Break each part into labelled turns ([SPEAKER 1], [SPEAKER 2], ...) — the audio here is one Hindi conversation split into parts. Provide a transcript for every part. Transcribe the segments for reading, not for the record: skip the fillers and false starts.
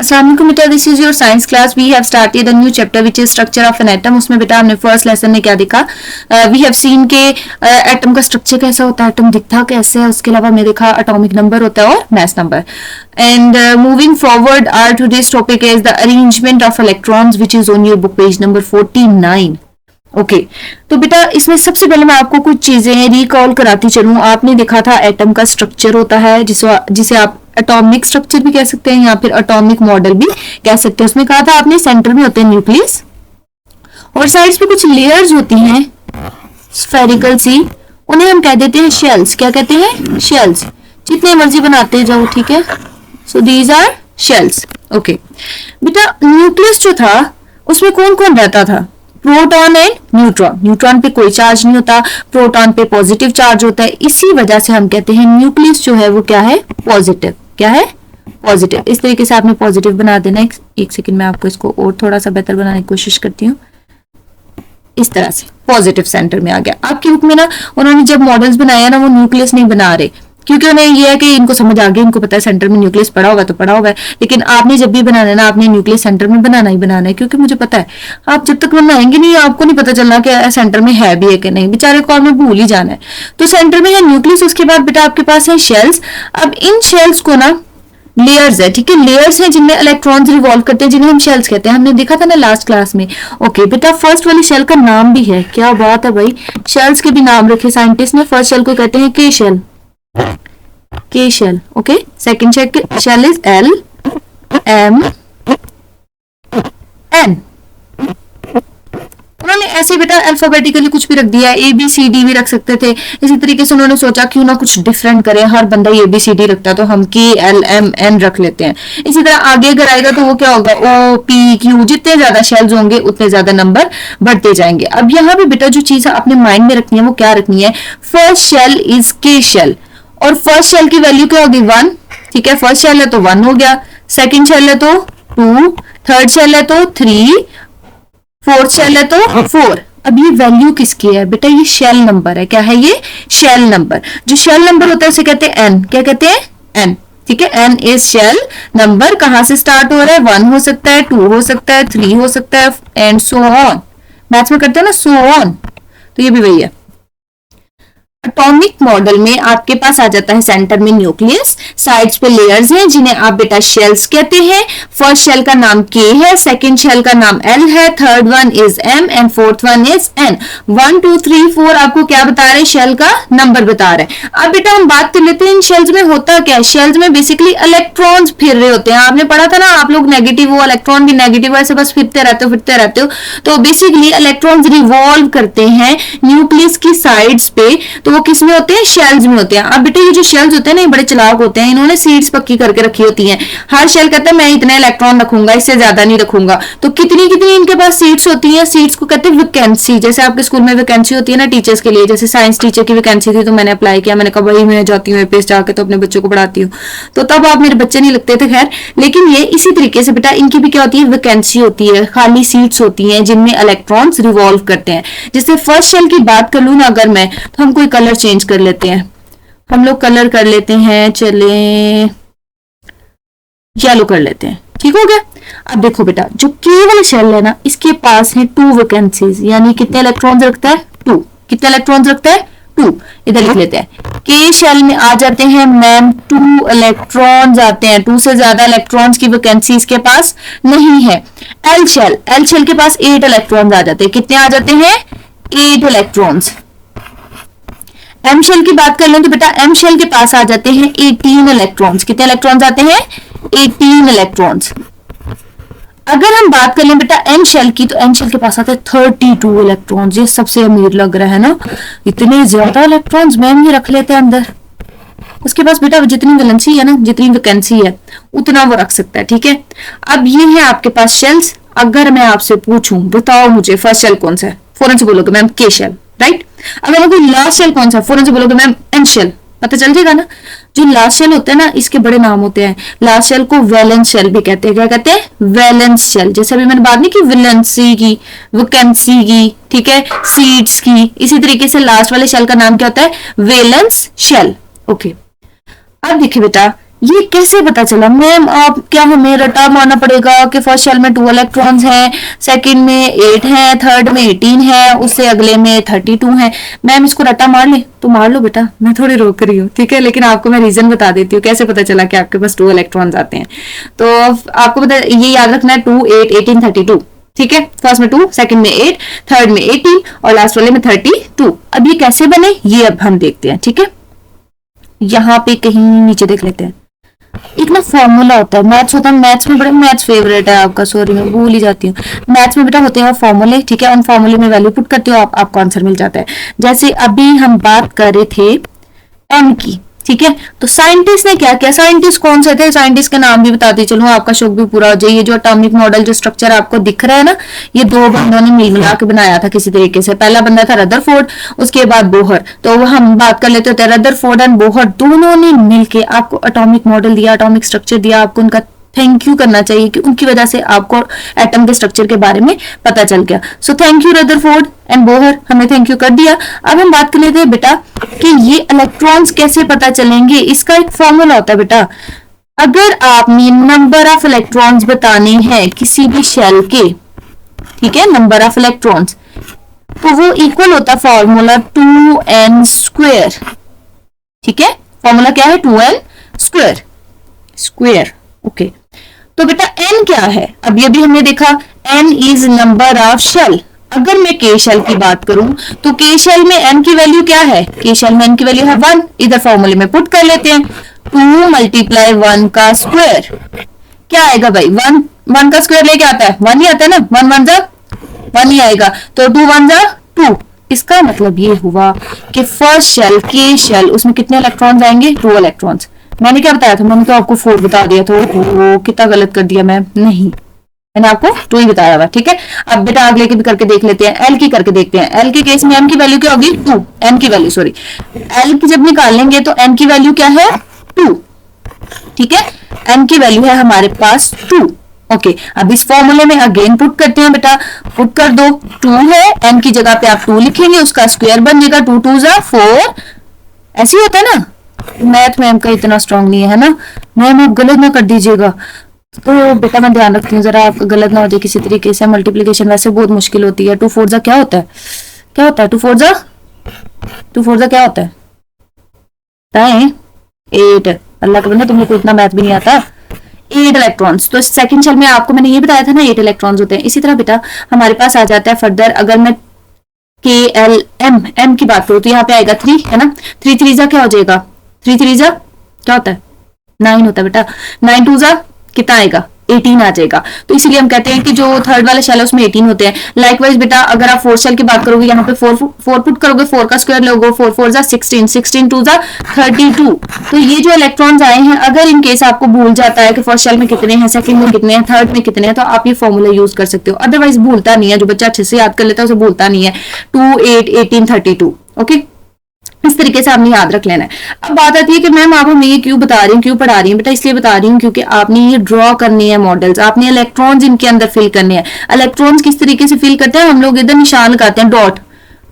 [SPEAKER 1] अस्सलाम वालेकुम बेटा, this is your science class. We have started a new chapter which is structure of an atom. उसमें बेटा हमने फर्स्ट लेसन में क्या देखा, वी हैव सीन के एटम का स्ट्रक्चर कैसा होता है, एटम दिखता कैसे है, उसके अलावा हमने देखा एटॉमिक नंबर होता है और mass number. And moving forward our today's topic is the arrangement of electrons which is on your book page number 49. Okay तो बेटा इसमें सबसे पहले मैं आपको कुछ चीजें रिकॉल कराती चलूं. आपने देखा था एटम का स्ट्रक्चर होता है जिसे आप एटॉमिक स्ट्रक्चर भी कह सकते हैं या फिर एटॉमिक मॉडल भी कह सकते हैं. उसमें कहा था आपने सेंटर में होते हैं न्यूक्लियस और साइड्स पे कुछ लेयर्स होती हैं स्फेरिकल सी, उन्हें हम कह देते हैं शेल्स. क्या कहते हैं? शेल्स. जितने मर्जी बनाते जाओ, ठीक है. So these are shells. Okay बेटा न्यूक्लियस जो था उसमें कौन कौन रहता था? Proton and neutron. न्यूट्रॉन पे कोई चार्ज नहीं होता, प्रोटॉन पे पॉजिटिव चार्ज होता है. इसी वजह से हम कहते हैं न्यूक्लियस जो है वो क्या है? पॉजिटिव. क्या है? पॉजिटिव. इस तरीके से आपने पॉजिटिव बना देना. एक सेकंड में आपको इसको और थोड़ा सा बेहतर बनाने की कोशिश करती हूँ. इस तरह से पॉजिटिव सेंटर में आ गया. आपकी बुक में ना उन्होंने जब मॉडल्स बनाया ना वो न्यूक्लियस नहीं बना रहे, क्योंकि उन्हें ये है कि इनको समझ आ गया, इनको पता है सेंटर में न्यूक्लियस पड़ा होगा तो पड़ा होगा है. लेकिन आपने जब भी बनाना है ना आपने न्यूक्लियस सेंटर में बनाना ही बनाना है, क्योंकि मुझे पता है आप जब तक बनाएंगे नहीं आपको नहीं पता चलना कि सेंटर में है भी है कि नहीं. बेचारे को आपने भूल ही जाना है. तो सेंटर में है न्यूक्लियस, उसके बाद बेटा आपके पास है शेल्स. अब इन शेल्स को ना लेयर्स है, ठीक है. लेयर्स हैं जिनमें इलेक्ट्रॉन्स रिवॉल्व करते हैं, जिन्हें हम शेल्स कहते हैं. हमने देखा था ना लास्ट क्लास में. ओके बेटा फर्स्ट वाली शेल का नाम भी है. क्या बात है भाई, शेल्स के भी नाम रखे साइंटिस्ट ने. फर्स्ट शेल को कहते हैं K shell. K shell. Okay second shell is L M N. उन्होंने ऐसे बेटा अल्फाबेटिकली कुछ भी रख दिया, ए बी सी डी भी रख सकते थे. इसी तरीके से उन्होंने सोचा क्यों ना कुछ डिफरेंट करें, हर बंदा ए बी सी डी रखता है तो हम के एल एम एन रख लेते हैं. इसी तरह आगे अगर आएगा तो वो क्या होगा? O P Q. जितने ज्यादा शेल्स होंगे उतने ज्यादा नंबर बढ़ते जाएंगे. अब यहाँ पे बेटा जो चीज अपने माइंड में रखनी है वो क्या रखनी है? फर्स्ट शेल इज के शेल और फर्स्ट शेल की वैल्यू क्या होगी? 1. ठीक है, फर्स्ट शेल है तो 1 हो गया, सेकंड शेल है तो 2, थर्ड शेल है तो 3, फोर्थ शेल है तो 4. अब ये वैल्यू किसकी है बेटा? ये शेल नंबर है. क्या है ये? Shell number. जो शेल नंबर होता है उसे कहते हैं एन. क्या कहते हैं? एन. ठीक है, एन इज शेल नंबर. कहां से स्टार्ट हो रहा है? 1 हो सकता है, 2 हो सकता है, 3 हो सकता है एंड सो ऑन. मैथ्स में करते हैं ना सो ऑन, तो ये भी वही है. एटॉमिक मॉडल में आपके पास आ जाता है सेंटर में न्यूक्लियस, साइड्स पे लेयर्स हैं जिन्हें आप बेटा शेल्स कहते हैं. फर्स्ट शेल का नाम के है, सेकंड शेल का नाम एल है, third one is M and fourth one is N. 1 2 3 4 आपको क्या बता रहे हैं? शेल का नंबर बता रहे हैं. अब बेटा हम बात कर लेते हैं इन शेल्स में होता क्या है. शेल्स में बेसिकली इलेक्ट्रॉन्स फिर रहे होते हैं. आपने पढ़ा था ना आप लोग नेगेटिव हो, इलेक्ट्रॉन भी नेगेटिव, ऐसे बस फिरते रहते हो. तो बेसिकली इलेक्ट्रॉन्स रिवॉल्व करते हैं न्यूक्लियस की साइड्स पे. तो वो किस में होते हैं? शेल्स में होते हैं. अब बेटा ये जो शेल्स होते हैं ना ये बड़े चालाक होते हैं. इन्होंने सीड्स पक्की करके रखी होती हैं. हर शेल कहता है मैं इतने इलेक्ट्रॉन रखूंगा, इससे ज्यादा नहीं रखूंगा. तो कितनी कितनी इनके पास सीड्स होती हैं. सीड्स को कहते हैं वैकेंसी. जैसे आपके स्कूल में वैकेंसी होती है ना टीचर्स के लिए, जैसे साइंस टीचर की वैकेंसी थी तो मैंने अप्लाई किया. मैंने कहा भाई मैं जाती हूँ एपीएस जाके तो अपने बच्चों को पढ़ाती हूँ. तो तब आप मेरे बच्चे नहीं लगते थे खैर, लेकिन ये इसी तरीके से बेटा इनकी भी क्या होती है? वैकेंसी होती है, खाली सीट्स होती हैं जिनमें इलेक्ट्रॉन्स रिवॉल्व करते हैं. जैसे फर्स्ट शेल की बात कर लूँ ना अगर मैं, तो हम कोई कलर चेंज कर लेते हैं. हम लोग कलर कर लेते हैं, चले येलो कर लेते हैं. ठीक हो गया. अब देखो बेटा जो केवल शेल है ना इसके पास है 2 वैकेंसीज, यानी कितने इलेक्ट्रॉन्स रखता है? 2. कितने इलेक्ट्रॉन्स रखता है? 2. इधर लिख लेते हैं. के शेल में आ जाते हैं मैम 2 इलेक्ट्रॉन्स आते हैं. 2 से ज्यादा इलेक्ट्रॉन्स की वैकेंसी इसके पास नहीं है. एल शेल के पास 8 इलेक्ट्रॉन्स आ जाते हैं. कितने आ जाते हैं? 8 इलेक्ट्रॉन्स. एम शेल की बात कर लें तो बेटा एम शेल के पास आ जाते हैं 18 इलेक्ट्रॉन्स. कितने इलेक्ट्रॉन्स आते हैं? 18 इलेक्ट्रॉन्स. अगर हम बात कर लें बेटा एन शेल की तो एन शेल के पास आते हैं 32 इलेक्ट्रॉन्स. ये सबसे अमीर लग रहा है ना, इतने ज्यादा इलेक्ट्रॉन्स मैम ये रख लेते हैं अंदर. उसके पास बेटा जितनी वैलेंसी है ना, जितनी वैकेंसी है उतना वो रख सकता है. ठीक है. अब ये है आपके पास शेल्स. अगर मैं आपसे पूछूं बताओ मुझे फर्स्ट शेल कौन सा है, फौरन से बोलोगे मैम के शेल, राइट. अगर मैं कोई लास्ट शेल कौन सा, फौरन से बोलोगे मैम एन शेल, पता चल जाएगा ना. जो लास्ट शेल होते हैं ना इसके बड़े नाम होते हैं. लास्ट शेल को वैलेंस शेल भी कहते हैं. क्या कहते हैं? Valence shell. जैसे अभी मैंने बात नहीं की वैलेंसी की, वैकेंसी की, ठीक है, सीड्स की. इसी तरीके से लास्ट वाले शेल का नाम क्या होता है? Valence shell. ओके. अब देखिए बेटा ये कैसे पता चला मैम? आप क्या हमें रटा मारना पड़ेगा कि फर्स्ट शेल में 2 इलेक्ट्रॉन्स हैं, सेकंड में 8 हैं, थर्ड में 18 है, उससे अगले में 32 है? मैम इसको रटा मार ले तो मार लो बेटा, मैं थोड़ी रोक रही हूँ, ठीक है, लेकिन आपको मैं रीजन बता देती हूँ कैसे पता चला कि आपके पास 2 इलेक्ट्रॉन्स आते हैं। तो आपको पता ये याद रखना है 2 8 18 32, ठीक है। फर्स्ट में 2, सेकंड में 8, थर्ड में 18 और लास्ट वाले में 32। अब ये कैसे बने ये अब हम देखते हैं, ठीक है। यहाँ पे कहीं नीचे देख लेते हैं, एक ना फॉर्मूला होता है, मैथ्स होता है, मैथ्स में बड़े, मैथ्स फेवरेट है आपका, सॉरी मैं भूल ही जाती हूँ। मैथ्स में बेटा होते हैं फॉर्मूले, ठीक है, उन फॉर्मूले में वैल्यू पुट करते हो आपको आंसर मिल जाता है। जैसे अभी हम बात कर रहे थे एम की, ठीक है, तो साइंटिस्ट ने क्या किया, साइंटिस्ट कौन से थे, साइंटिस्ट के नाम भी बताती चलूं, आपका शौक भी पूरा हो जाए। ये जो एटॉमिक मॉडल जो स्ट्रक्चर आपको दिख रहा है ना, ये 2 बंदों ने मिल मिला के बनाया था किसी तरीके से। पहला बंदा था रदरफोर्ड, उसके बाद बोहर। तो हम बात कर लेते होते हैं रदरफोर्ड एंड बोहर दोनों ने मिलके आपको एटॉमिक मॉडल दिया, एटॉमिक स्ट्रक्चर दिया। आपको उनका थैंक यू करना चाहिए कि उनकी वजह से आपको एटम के स्ट्रक्चर के बारे में पता चल गया। So thank you Rutherford and Bohr, हमने थैंक यू कर दिया। अब हम बात कर लेते हैं बेटा कि ये इलेक्ट्रॉन्स कैसे पता चलेंगे। इसका एक फॉर्मूला होता है बेटा, अगर आपने नंबर ऑफ इलेक्ट्रॉन्स बताने हैं किसी भी शेल के, ठीक है, नंबर ऑफ इलेक्ट्रॉन्स, तो वो इक्वल होता है फॉर्मूला 2n स्क्वायर, ठीक है। फॉर्मूला क्या है? 2n square, square, okay. तो बेटा n क्या है? अब ये भी हमने देखा, n is number of shell. अगर मैं के शेल की बात करूं तो के शेल में n की वैल्यू क्या है? के शेल में n की वैल्यू है 1, इधर फॉर्मूले में पुट कर लेते हैं, 2 मल्टीप्लाई 1 का स्क्वायर, क्या आएगा भाई? 1 का स्क्वायर लेके आता है 1 ही आता है ना, 1 1 जा 1 ही आएगा, तो 2 1 जा 2। इसका मतलब ये हुआ कि फर्स्ट शेल के शेल उसमें कितने इलेक्ट्रॉन्स आएंगे? 2 इलेक्ट्रॉन्स। मैंने क्या बताया था? मैंने तो आपको 4 बता दिया था। वो कितना गलत कर दिया मैं, नहीं, मैंने आपको 2 ही बताया हुआ, ठीक है। अब बेटा अगले की भी करके देख लेते हैं, एल की करके देखते हैं। एल के केस में एम की वैल्यू क्या होगी? 2, एम की वैल्यू, सॉरी, एल की जब निकालेंगे तो एम की वैल्यू क्या है? 2, ठीक है, एम की वैल्यू है हमारे पास 2, ओके। अब इस फॉर्मूले में अगेन पुट करते हैं बेटा, पुट कर दो, 2 है, एम की जगह पे आप 2 लिखेंगे, उसका स्क्वायर बन जाएगा, 2 2 जा 4, ऐसे ही होता है ना। मैथ मैम का इतना स्ट्रांग नहीं है ना मैम, आप गलत ना कर दीजिएगा। तो बेटा मैं ध्यान रखती हूँ जरा, आपका गलत ना हो जाए किसी तरीके से। मल्टीप्लीकेशन वैसे बहुत मुश्किल होती है। 2 4 जा क्या होता है? क्या होता है 2 4 जा? 2 4 जा क्या होता है? 8। अल्लाह के बंदे, तुमने को इतना मैथ भी नहीं आता। 8 इलेक्ट्रॉन्स। तो सेकंड शेल में आपको मैंने ये बताया था ना 8 इलेक्ट्रॉन्स होते हैं। इसी तरह बेटा हमारे पास आ जाता है फर्दर, अगर मैं के एल एम की बात करूं तो यहाँ पे आएगा 3, है ना। 3 3 जा क्या हो जाएगा? 3 3 जा क्या होता है? 9 होता है बेटा। 9 2 जा कितना आएगा? 18 आ जाएगा। तो इसीलिए हम कहते हैं कि जो थर्ड वाले शेल है उसमें 18 होते हैं। लाइकवाइज बेटा अगर आप फोर्थ शेल की बात करोगे, यहाँ पे 4 पुट करोगे, 4 का स्क्वायर लोगे, 4 4 जा 16, 16 2 जा 32। तो ये जो इलेक्ट्रॉन्स आए हैं, अगर इन केस आपको भूल जाता है कि फर्स्ट शेल में कितने हैं, सेकंड में कितने हैं, थर्ड में कितने हैं, तो आप ये फॉर्मूला यूज कर सकते हो। अदरवाइज भूलता नहीं है, जो बच्चा अच्छे से याद कर लेता है उसे भूलता नहीं है। 2 8 18 32, ओके, इस तरीके से आपने याद रख लेना है। अब बात आती है कि मैम आप हमें ये क्यों बता रही हैं, क्यों पढ़ा रही हैं? बेटा इसलिए बता रही हूँ क्योंकि आपने ये ड्रॉ करनी है मॉडल्स, आपने इलेक्ट्रॉन्स इनके अंदर फिल करने हैं। इलेक्ट्रॉन्स किस तरीके से फिल करते हैं? हम लोग इधर निशान लगाते हैं,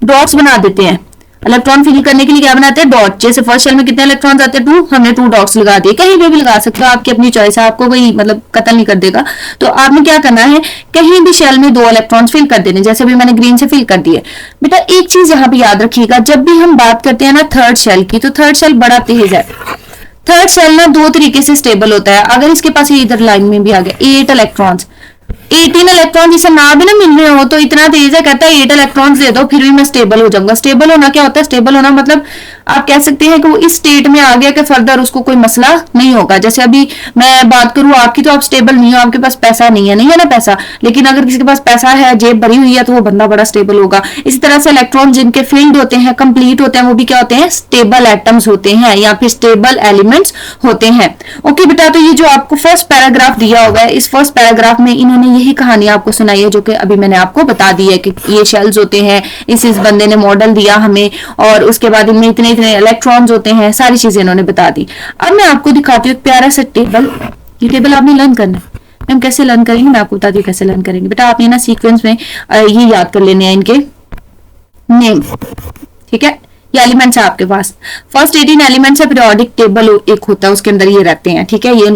[SPEAKER 1] डॉट्स बना देते हैं। इलेक्ट्रॉन फिल करने के लिए क्या बनाते हैं? डॉट। जैसे फर्स्ट शेल में कितने इलेक्ट्रॉन्स आते हैं? 2, हमने 2 डॉट्स लगा दिए। कहीं पे भी लगा सकते हो, आपकी अपनी चॉइस है, आपको कोई मतलब कतल नहीं कर देगा। तो आपने क्या करना है, कहीं भी शेल में 2 इलेक्ट्रॉन्स फिल कर देने, जैसे भी मैंने ग्रीन से फिल कर दिए। बेटा एक चीज यहाँ पे याद रखिएगा, जब भी हम बात करते हैं ना थर्ड शेल की, तो थर्ड शेल बड़ा तेज है। थर्ड शेल ना 2 तरीके से स्टेबल होता है। अगर इसके पास ये इधर लाइन में भी आ गया 8 इलेक्ट्रॉन्स, 18 इलेक्ट्रॉन जिसे ना भी ना मिल रहे हो, तो इतना तेज है, कहता है 8 इलेक्ट्रॉन्स दे दो फिर भी मैं स्टेबल हो जाऊंगा। स्टेबल होना क्या होता है? स्टेबल होना मतलब आप कह सकते हैं कि वो इस स्टेट में आ गया कि फर्दर उसको कोई मसला नहीं होगा। जैसे अभी मैं बात करूं आपकी, तो आप स्टेबल नहीं हो, आपके पास पैसा नहीं है ना पैसा, लेकिन अगर किसी के पास पैसा है, जेब भरी हुई है, तो वो बंदा बड़ा स्टेबल होगा। इसी तरह से इलेक्ट्रॉन जिनके फील्ड होते हैं, कंप्लीट होते हैं, वो भी क्या होते हैं? स्टेबल एटम्स होते हैं या फिर स्टेबल एलिमेंट्स होते हैं। ओके बेटा, तो ये जो आपको फर्स्ट पैराग्राफ दिया होगा, इस फर्स्ट पैराग्राफ में इन्होंने यही कहानी आपको सुनाई है जो कि अभी मैंने आपको बता दी है कि ये शेल्स होते हैं, इस बंदे ने मॉडल दिया हमें, और उसके बाद इनमें इतने इलेक्ट्रॉन्स होते हैं, सारी चीजें इन्होंने बता दी। अब मैं आपको दिखाती हूँ एक प्यारा सा टेबल। ये टेबल आपने लर्न करना है। हम कैसे लर्न करेंगे मैं आपको बताती हूँ कैसे लर्न करेंगे। बेटा आपने ना सीक्वेंस में ये याद कर लेने हैं इनके नेम, ठीक है। ये एलिमेंट्स है आपके पास। फर्स्ट 18 एलिमेंट्स है, पीरियोडिक टेबल एक होता है उसके अंदर ये रहते हैं, ठीक है। ये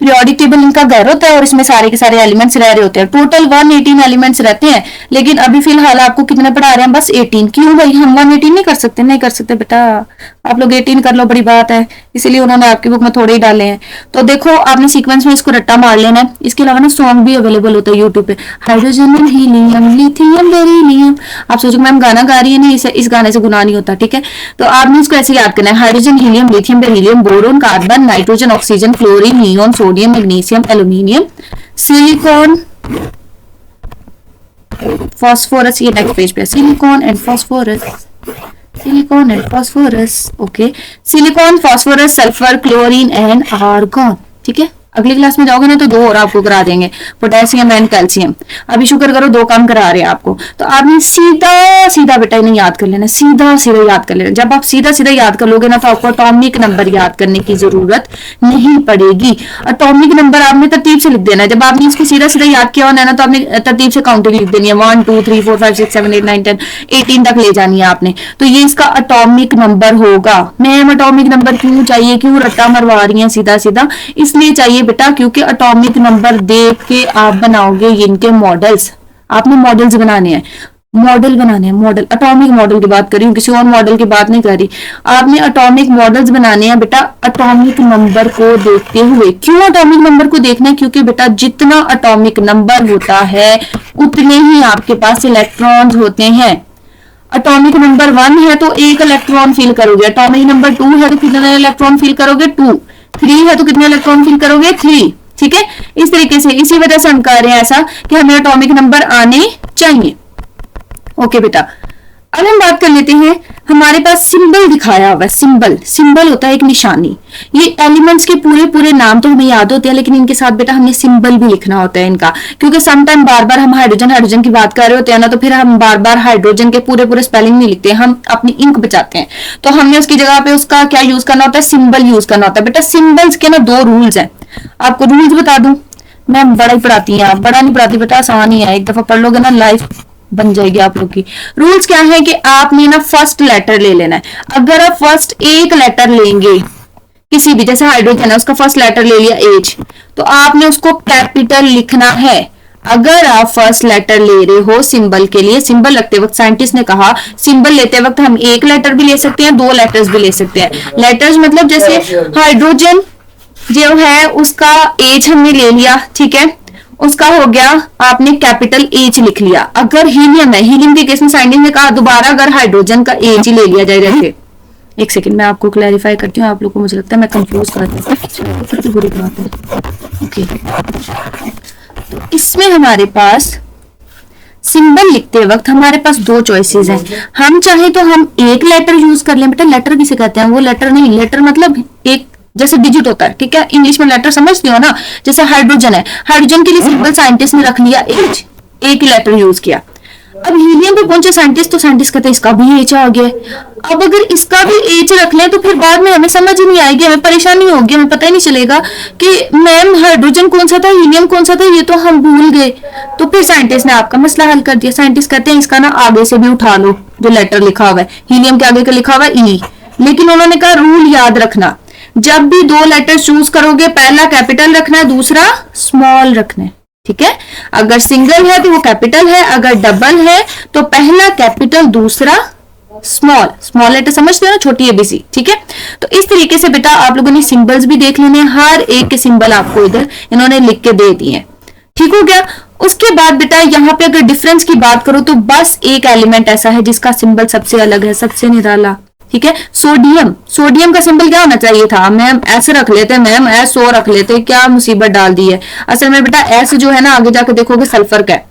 [SPEAKER 1] पीरियोडिक टेबल इनका घर होता है और इसमें सारे के सारे एलिमेंट्स रह रहे होते हैं। टोटल 118 एलिमेंट्स रहते हैं, लेकिन अभी फिलहाल आपको कितने पढ़ा रहे हैं, बस 18। क्यों भाई, हम 118 नहीं कर सकते? नहीं कर सकते बेटा, आप लोग 18 कर लो, बड़ी बात है, इसीलिए उन्होंने आपकी बुक में थोड़े ही डाले हैं। तो देखो आपने सीक्वेंस में इसको रट्टा मार लेना है। इसके अलावा ना सॉन्ग भी अवेलेबल होता है यूट्यूब पे, hydrogen and helium lithium beryllium. आप सोचो मैम गाना गा रही है, नहीं, इस गाने से गुनाह नहीं होता, ठीक है। तो आपने इसको ऐसे याद करना है, hydrogen helium lithium beryllium boron carbon nitrogen oxygen chlorine neon sodium magnesium aluminium silicon phosphorus. ये नेक्स्ट पेज पे silicon and phosphorus, silicon and phosphorus, okay. Silicon, phosphorus, sulphur, chlorine and argon, ठीक है। अगली क्लास में जाओगे ना तो 2 और आपको करा देंगे, पोटेशियम एंड कैल्शियम। अभी शुक्र करो 2 काम करा रहे हैं आपको। तो आपने सीधा सीधा बेटा इन्हें याद कर लेना, सीधा सीधा याद कर लेना। जब आप सीधा सीधा याद कर लोगे ना तो आपको एटॉमिक नंबर याद करने की जरूरत नहीं पड़ेगी। एटॉमिक नंबर आपने तरतीब से लिख देना है। जब आपने इसको सीधा सीधा याद किया होना है ना तो आपने तरतीब से काउंटिंग लिख देनी है, 1 2 3 4 5 6 7 8 9 10 18 तक ले जानी है आपने। तो ये इसका एटॉमिक नंबर होगा। मैम एटॉमिक नंबर क्यों चाहिए, क्यों रट्टा मरवा रही है सीधा सीधा? इसलिए चाहिए बेटा क्योंकि एटॉमिक नंबर देख के आप बनाओगे इनके मॉडल्स। आपने मॉडल्स बनाने हैं, मॉडल बनाने हैं, मॉडल, एटॉमिक मॉडल की बात कर रही हूँ, किसी और मॉडल की बात नहीं कर रही। आपने एटॉमिक मॉडल्स बनाने हैं बेटा एटॉमिक नंबर को देखते हुए। क्यों एटॉमिक नंबर को देखना है? क्योंकि बेटा जितना एटॉमिक नंबर होता है उतने ही आपके पास इलेक्ट्रॉन्स होते हैं। एटॉमिक नंबर 1 है तो 1 इलेक्ट्रॉन फील करोगे, एटॉमिक नंबर 2 है तो कितने इलेक्ट्रॉन फील करोगे, 2, 3 है तो कितने इलेक्ट्रॉन फील करोगे, 3, ठीक है। इस तरीके से, इसी वजह से हम कह रहे हैं ऐसा कि हमें एटॉमिक नंबर आने चाहिए। ओके बेटा, अब हम बात कर लेते हैं, हमारे पास सिंबल दिखाया हुआ है। सिंबल, सिंबल होता है एक निशानी। ये एलिमेंट्स के पूरे पूरे नाम तो हमें याद होते हैं, लेकिन इनके साथ बेटा हमने सिंबल भी लिखना होता है इनका, क्योंकि समटाइम बार बार हम हाइड्रोजन हाइड्रोजन की बात कर रहे होते हैं ना, तो फिर हम बार बार हाइड्रोजन के पूरे पूरे स्पेलिंग नहीं लिखते, हम अपनी इंक बचाते हैं। तो हमने उसकी जगह पे उसका क्या यूज करना होता है, सिंबल यूज करना होता है। बेटा सिंबल्स के ना 2 रूल्स हैं, आपको रूल्स बता दूं। मैं बड़ा ही पढ़ाती हैं आप, बड़ा नहीं पढ़ाती बेटा, आसान ही है, एक दफा पढ़ लोगे ना लाइफ बन जाएगी आप लोग की। रूल्स क्या है कि आपने ना फर्स्ट लेटर ले लेना है। अगर आप फर्स्ट एक लेटर लेंगे किसी भी, जैसे हाइड्रोजन है उसका फर्स्ट लेटर ले लिया H, तो आपने उसको कैपिटल लिखना है। अगर आप फर्स्ट लेटर ले रहे हो सिंबल के लिए, सिंबल लगते वक्त साइंटिस्ट ने कहा सिंबल लेते वक्त हम 1 लेटर भी ले सकते हैं, 2 लेटर्स भी ले सकते हैं। लेटर्स मतलब जैसे हाइड्रोजन जो है उसका H हमने ले लिया, ठीक है, उसका हो गया, आपने कैपिटल H लिख लिया। अगर हीलियम है, हीलियम के केस में साइंटिस्ट ने कहा दोबारा अगर हाइड्रोजन का H ही ले लिया जाए, जैसे एक सेकंड मैं आपको क्लैरिफाई करती हूँ, आप लोगों को मुझे लगता है मैं कंफ्यूज कर रही हूँ, सबसे बुरी बात है। ओके, तो इसमें हमारे पास सिंबल लिखते वक्त हमारे पास 2 चॉइसेस हैं। हम चाहे तो हम 1 लेटर यूज कर लें। बेटा लेटर किसे कहते हैं? वो लेटर नहीं, लेटर मतलब एक जैसे डिजिट होता है, ठीक है, इंग्लिश में लेटर समझते हो ना। जैसे हाइड्रोजन है, हाइड्रोजन के लिए सिंबल साइंटिस्ट ने रख लिया H, एक ही लेटर यूज किया। अब हीलियम पे पहुंचे साइंटिस्ट, तो साइंटिस्ट कहते हैं इसका भी H आ गया। अब अगर इसका भी H रख लें तो फिर बाद में हमें समझ ही नहीं आएगी, हमें परेशानी होगी, हमें पता ही नहीं चलेगा कि मैम हाइड्रोजन कौन सा था, हीलियम कौन सा था, ये तो हम भूल गए। तो फिर साइंटिस्ट ने आपका मसला हल कर दिया। साइंटिस्ट कहते हैं इसका ना आगे से भी उठा लो जो लेटर लिखा हुआ है, हीलियम के आगे का लिखा हुआ है E, लेकिन उन्होंने कहा रूल याद रखना, जब भी 2 लेटर चूज करोगे पहला कैपिटल रखना है, दूसरा स्मॉल रखना है, ठीक है। अगर सिंगल है तो वो कैपिटल है, अगर डबल है तो पहला कैपिटल दूसरा स्मॉल। स्मॉल लेटर समझते हो ना, छोटी ABC, ठीक है। तो इस तरीके से बेटा आप लोगों ने सिंबल्स भी देख लेने, हर एक के सिंबल आपको इधर इन्होंने लिख के दे दिए, ठीक हो गया। उसके बाद बेटा यहाँ पे अगर डिफरेंस की बात करो तो बस एक एलिमेंट ऐसा है जिसका सिंबल सबसे अलग है, सबसे निराला, ठीक है, सोडियम। सोडियम का सिंबल क्या होना चाहिए था? मैम S रख लेते, मैम SO रख लेते, क्या मुसीबत डाल दी है। असल में बेटा S जो है ना आगे जाके देखोगे सल्फर का है,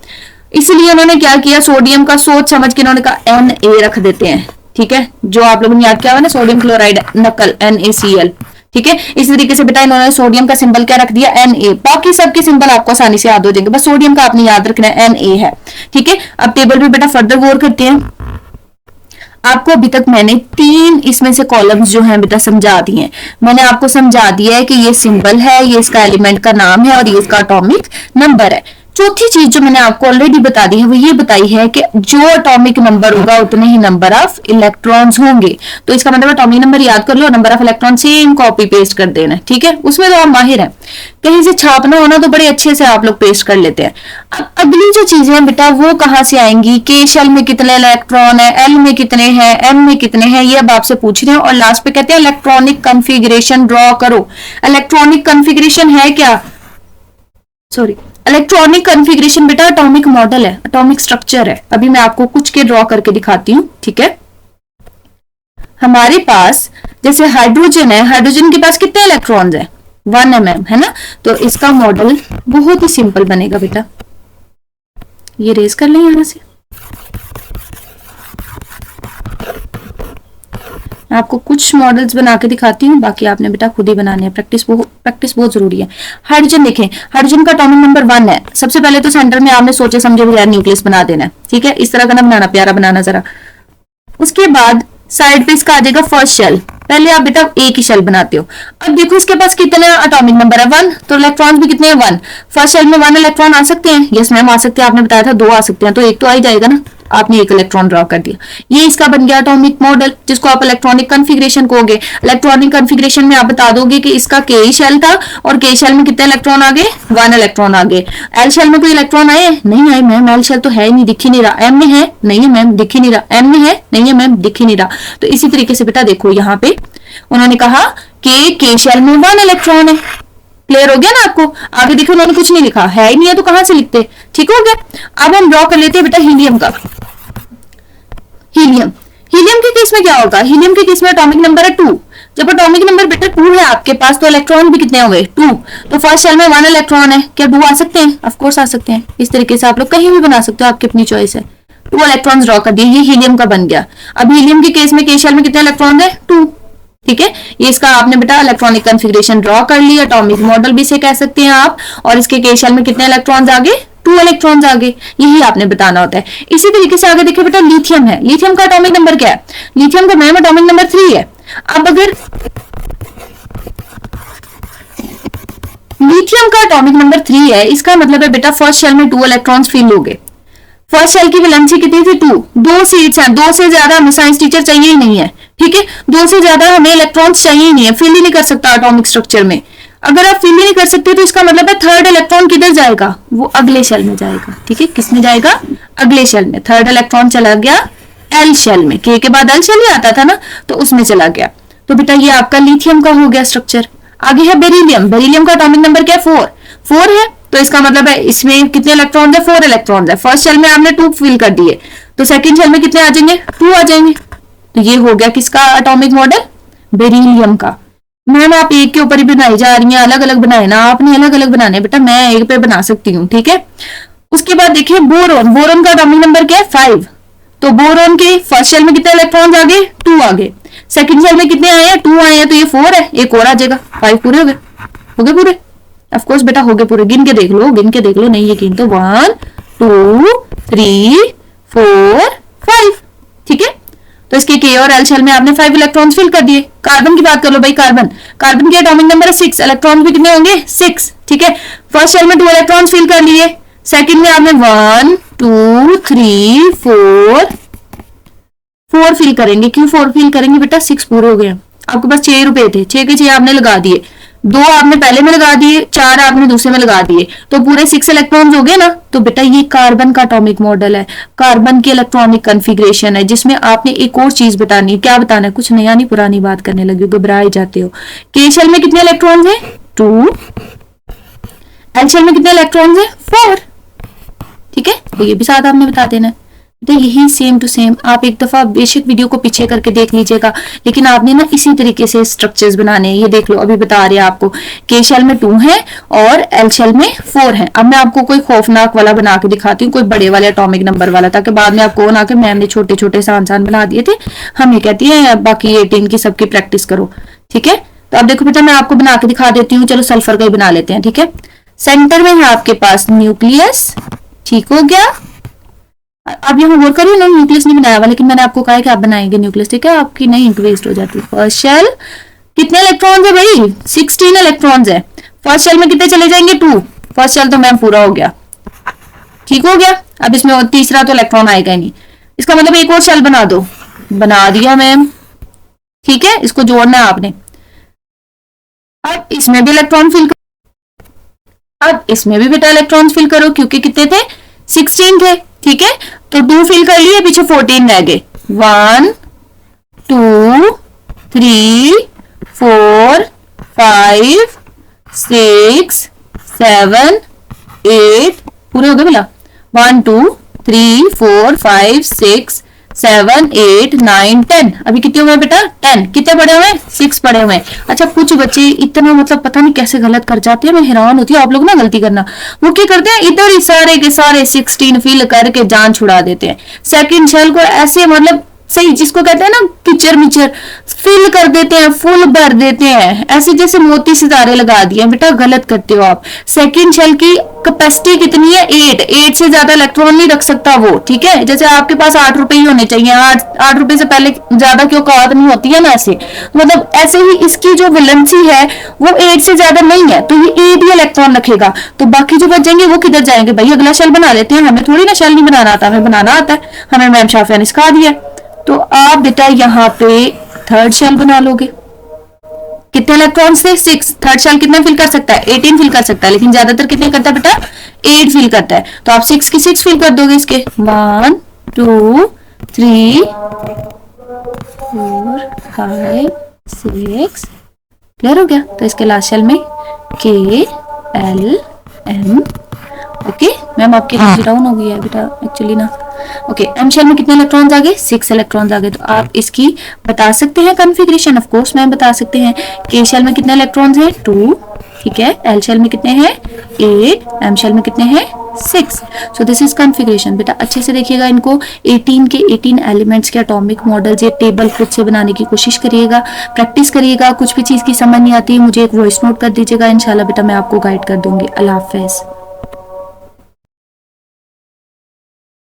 [SPEAKER 1] इसलिए उन्होंने क्या किया, सोडियम का सोच समझ के उन्होंने कहा Na रख देते हैं, ठीक है, जो आप लोगों ने याद किया हुआ ना सोडियम क्लोराइड नकल NaCl, ठीक है। इस तरीके से बेटा इन्होंने सोडियम का सिंबल क्या रख दिया, Na। बाकी सबके सिंबल आपको आसानी से याद हो जाएंगे, बस सोडियम का आपने याद रखना है Na है, ठीक है। अब टेबल पे बेटा फर्दर गौर करते हैं। आपको अभी तक मैंने 3 इसमें से कॉलम्स जो हैं बेटा समझा दिए हैं। मैंने आपको समझा दिया है कि ये सिंबल है, ये इसका एलिमेंट का नाम है और ये इसका एटॉमिक नंबर है। चौथी चीज जो मैंने आपको ऑलरेडी बता दी है वो ये बताई है कि जो एटॉमिक नंबर होगा उतने ही नंबर ऑफ इलेक्ट्रॉन्स होंगे। तो इसका मतलब एटॉमिक नंबर याद कर लो, number of electron same copy paste कर देना, ठीक है। उसमें तो आप माहिर हैं, कहीं से छापना होना तो बड़े अच्छे से आप लोग पेस्ट कर लेते हैं। अब अगली जो चीजें हैं बेटा वो कहाँ से आएंगी, के शेल में कितने इलेक्ट्रॉन है, एल में कितने हैं, एम में कितने हैं, ये अब आपसे पूछ रहे हैं। और लास्ट पे कहते हैं इलेक्ट्रॉनिक कन्फिग्रेशन ड्रॉ करो। इलेक्ट्रॉनिक कन्फिग्रेशन है क्या, सॉरी, इलेक्ट्रॉनिक कन्फिग्रेशन बेटा एटॉमिक मॉडल है, एटॉमिक स्ट्रक्चर है। अभी मैं आपको कुछ के ड्रॉ करके दिखाती हूँ, ठीक है। हमारे पास जैसे हाइड्रोजन है, हाइड्रोजन के पास कितने इलेक्ट्रॉन्स हैं, 1 mm, है ना। तो इसका मॉडल बहुत ही सिंपल बनेगा बेटा, ये रेज कर लें यहां से। मैं आपको कुछ मॉडल्स बना के दिखाती हूँ, बाकी आपने बेटा खुद ही बनाने हैं, प्रैक्टिस बहुत जरूरी है। हाइड्रोजन देखें, हाइड्रोजन का एटॉमिक नंबर 1 है। सबसे पहले तो सेंटर में आपने सोचे समझे बगैर न्यूक्लियस बना देना है, ठीक है। इस तरह का ना बनाना, प्यारा बनाना जरा। उसके बाद साइड पे इसका आ जाएगा फर्स्ट शेल। पहले आप बेटा एक ही शेल बनाते हो। अब देखो इसके पास कितने एटॉमिक नंबर है, 1, तो इलेक्ट्रॉन्स भी कितने हैं, 1। फर्स्ट शेल में 1 इलेक्ट्रॉन आ सकते हैं, यस मैम आ सकते हैं, आपने बताया था 2 आ सकते हैं, तो एक तो आ ही जाएगा ना, आपने एक इलेक्ट्रॉन ड्रॉ कर दिया। ये इसका बन गया एटॉमिक मॉडल, जिसको आप इलेक्ट्रॉनिक कन्फिग्रेशन कहोगे। इलेक्ट्रॉनिक कन्फिग्रेशन में आप बता दोगे कि इसका के शेल था और के शेल में कितने इलेक्ट्रॉन आ गए, 1 इलेक्ट्रॉन आ गए। एल शेल में कोई इलेक्ट्रॉन आए, नहीं आए मैम, एल शेल तो है ही नहीं, दिख ही नहीं रहा। एम में है, नहीं है मैम, दिख ही नहीं रहा। एम में है, नहीं है मैम, दिख ही नहीं रहा। तो इसी तरीके से बेटा देखो यहाँ पे उन्होंने कहा कि के शेल में 1 इलेक्ट्रॉन है। क्लियर हो गया ना आपको। आगे देखो उन्होंने कुछ नहीं लिखा, है ही नहीं है तो कहां से लिखते, ठीक हो गया। अब हम ड्रॉ कर लेते हैं बेटा हीलियम का। हीलियम, हीलियम के केस में क्या होगा, हीलियम के केस में एटॉमिक नंबर है 2। जब एटॉमिक नंबर बेटा 2 है आपके पास, तो इलेक्ट्रॉन भी कितने हो गए, 2। तो फर्स्ट शेल में 1 इलेक्ट्रॉन है, क्या 2 आ सकते हैं, ऑफ कोर्स आ सकते हैं। इस तरीके से आप लोग कहीं भी बना सकते हो, आपकी अपनी चॉइस है। 2 इलेक्ट्रॉन्स ड्रॉ कर दिए, ये हीलियम का बन गया। अब हीलियम के केस में के शेल में कितने इलेक्ट्रॉन है, 2, ठीक है। ये इसका आपने बेटा इलेक्ट्रॉनिक कन्फिग्रेशन ड्रॉ कर लिया, एटॉमिक मॉडल भी इसे कह सकते हैं आप। और इसके के शेल में कितने इलेक्ट्रॉन्स आ गए, 2 इलेक्ट्रॉन्स आ गए, यही आपने बताना होता है। इसी तरीके से आगे देखिए बेटा लिथियम है। लिथियम का एटॉमिक नंबर क्या है, लिथियम का मैम एटॉमिक नंबर 3 है। अब अगर लिथियम का एटॉमिक नंबर 3 है, इसका मतलब है बेटा फर्स्ट शेल में 2 इलेक्ट्रॉन्स फिल हो गए। फर्स्ट शेल की वैलेंसी कितनी थी, 2। 2 सीट्स हैं, 2 से ज्यादा हमें साइंस टीचर चाहिए ही नहीं है, ठीक है। 2 से ज्यादा हमें इलेक्ट्रॉन्स चाहिए ही नहीं है, फिल ही नहीं कर सकता एटॉमिक स्ट्रक्चर में। अगर आप फिल ही नहीं कर सकते तो इसका मतलब है थर्ड इलेक्ट्रॉन किधर जाएगा, वो अगले शेल में जाएगा, ठीक है। किस में जाएगा, अगले शेल में। थर्ड इलेक्ट्रॉन चला गया एल शेल में, के बाद एल शेल ही आता था ना, तो उसमें चला गया। तो बेटा ये आपका लिथियम का हो गया स्ट्रक्चर। आगे है बेरिलियम। बेरिलियम का एटॉमिक नंबर क्या है, 4 है। तो इसका मतलब है इसमें कितने इलेक्ट्रॉन है, 4 इलेक्ट्रॉन है। फर्स्ट शेल में आपने 2 फिल कर दिए, तो सेकंड शेल में कितने आ जाएंगे, 2 आ जाएंगे। तो ये हो गया किसका एटॉमिक मॉडल, बेरिलियम का। मैम आप एक के ऊपर ही बनाई जा रही हैं, अलग अलग बनाए ना, आपने अलग अलग बनाने बेटा, मैं एक पे बना सकती हूँ, ठीक है। उसके बाद देखिए बोरोन। बोरोन का एटॉमिक नंबर क्या है, 5। तो बोरोन के फर्स्ट शेल में कितने इलेक्ट्रॉन्स आ गए, 2 आ गए। सेकंड शेल में कितने आए हैं, 2 आए हैं, तो ये 4 है, एक और आ जाएगा, 5 पूरे हो गए, पूरे। ऑफ कोर्स बेटा हो गए पूरे, गिन के देख लो, नहीं यकीन तो 1 2 3 4 5, ठीक है। तो इसके के और एल शेल में आपने 5 इलेक्ट्रॉन्स फिल कर दिए। कार्बन की बात कर लो भाई, कार्बन के एटॉमिक नंबर है 6, इलेक्ट्रॉन्स भी कितने होंगे, 6, ठीक है। फर्स्ट शेल में 2 इलेक्ट्रॉन्स फिल कर लिए, सेकंड में आपने 1 2 3 4 फिल करेंगे। क्यों 4 फिल करेंगे बेटा, 6 पूरे हो गए। आपके पास 6 रुपए थे, 6 के 6 आपने लगा दिए, 2 आपने पहले में लगा दिए, 4 आपने दूसरे में लगा दिए, तो पूरे 6 इलेक्ट्रॉन्स हो गए ना। तो बेटा ये कार्बन का एटॉमिक मॉडल है, कार्बन की इलेक्ट्रॉनिक कन्फिग्रेशन है, जिसमें आपने एक और चीज बतानी है। क्या बताना है, कुछ नया नहीं पुरानी बात करने लगे, घबराए जाते हो। के शेल में कितने इलेक्ट्रॉन्स है, 2। एल शेल में कितने इलेक्ट्रॉन्स है, 4, ठीक है। तो ये भी साथ आपने बता देना है। तो यही सेम टू सेम आप एक दफा बेशक वीडियो को पीछे करके देख लीजिएगा, लेकिन आपने ना इसी तरीके से स्ट्रक्चर्स बनाने हैं। ये देख लो, अभी बता रहे हैं आपको, के शेल में 2 है और एल शेल में 4 है। अब मैं आपको कोई खौफनाक वाला बना के दिखाती हूँ, कोई बड़े वाले एटॉमिक नंबर वाला, ताकि बाद में आपको ना कि मैम ने छोटे छोटे आसान बना दिए थे, हम ये कहती है बाकी 18 की सबकी प्रैक्टिस करो, ठीक है। तो अब देखो बेटा मैं आपको बना के दिखा देती हूँ। चलो सल्फर का ही बना लेते हैं, ठीक है। सेंटर में है आपके पास न्यूक्लियस, ठीक हो गया। अब यहाँ गौर करिए, उन्होंने न्यूक्लियस नहीं बनाया हुआ, लेकिन मैंने आपको कहा है कि आप बनाएंगे न्यूक्लियस, ठीक है। आपकी नहीं इंक वेस्ट हो जाती। फर्स्ट शेल कितने इलेक्ट्रॉन्स है भाई, 16 इलेक्ट्रॉन्स है। फर्स्ट शेल में कितने चले जाएंगे, 2। फर्स्ट शेल तो मैम पूरा हो गया, ठीक हो गया। अब इसमें और तीसरा तो इलेक्ट्रॉन आएगा ही नहीं, इसका मतलब एक और शेल बना दो। बना दिया मैम, ठीक है, इसको जोड़ना है आपने। अब इसमें भी इलेक्ट्रॉन फिल करो, अब इसमें भी बेटा इलेक्ट्रॉन फिल करो, क्योंकि कितने थे 16 थे, ठीक है। तो 2 फिल कर लिए, पीछे 14 रह गए। 1 2 3 4 5 6 7 8 पूरे हो गए बोला। 1 2 3 4 5 6 7 8 9 10। अभी कितने हुए बेटा 10। कितने पड़े हुए 6 पड़े हुए। अच्छा कुछ बच्चे इतना मतलब पता नहीं कैसे गलत कर जाते हैं, मैं हैरान होती हूँ। आप लोग ना गलती करना, वो क्या करते हैं इधर ही सारे के सारे 16 फिल करके जान छुड़ा देते हैं। सेकंड शेल को ऐसे मतलब सही जिसको कहते हैं ना किचर मिचर फिल कर देते हैं, फुल भर देते हैं, ऐसे जैसे मोती सितारे लगा दिए। बेटा गलत करते हो आप। सेकंड शेल की कैपेसिटी कितनी है 8 से ज्यादा इलेक्ट्रॉन नहीं रख सकता वो, ठीक है। जैसे आपके पास 8 रुपए ही होने चाहिए, 8 रुपए से पहले ज्यादा क्यों कहावत नहीं होती है ना, ऐसे मतलब ऐसे ही इसकी जो वैलेंसी है वो 8 से ज्यादा नहीं है, तो ये 8 ही इलेक्ट्रॉन रखेगा। तो बाकी जो बचेंगे वो किधर जाएंगे भाई, अगला शेल बना लेते हैं। हमें थोड़ी ना शेल नहीं बनाना आता, हमें बनाना आता है, हमें मैम शाफिया ने सिखा दिया। तो आप बेटा यहाँ पे थर्ड शेल बना लोगे। कितने इलेक्ट्रॉन से 6। थर्ड शेल कितना फिल कर सकता है 18 फिल कर सकता है, लेकिन ज्यादातर कितने करता है बेटा 8 फिल करता है। तो आप 6 की 6 फिल कर दोगे इसके 1 2 3 4 5 6। क्लियर हो गया। तो इसके लास्ट शेल में के एल एम। ओके मैम आपकी एनर्जी डाउन हो गई है बेटा एक्चुअली ना। ओके एम शेल में कितने इलेक्ट्रॉन्स आ गए 6 इलेक्ट्रॉन्स आ गए। तो आप इसकी बता सकते हैं कॉन्फ़िगरेशन, ऑफ कोर्स मैम बता सकते हैं। के शेल में कितने इलेक्ट्रॉन्स हैं 2, ठीक है। एल शेल में कितने हैं 8, एम शेल में कितने हैं 6। So this is configuration. बेटा अच्छे से देखिएगा इनको, 18 के 18 एलिमेंट्स के एटॉमिक मॉडल्स ये टेबल खुद से बनाने की कोशिश करिएगा, प्रैक्टिस करिएगा। कुछ भी चीज की समझ नहीं आती मुझे एक वॉइस नोट कर दीजिएगा, इंशाल्लाह बेटा मैं आपको गाइड कर दूंगी। अल्लाह हाफिज।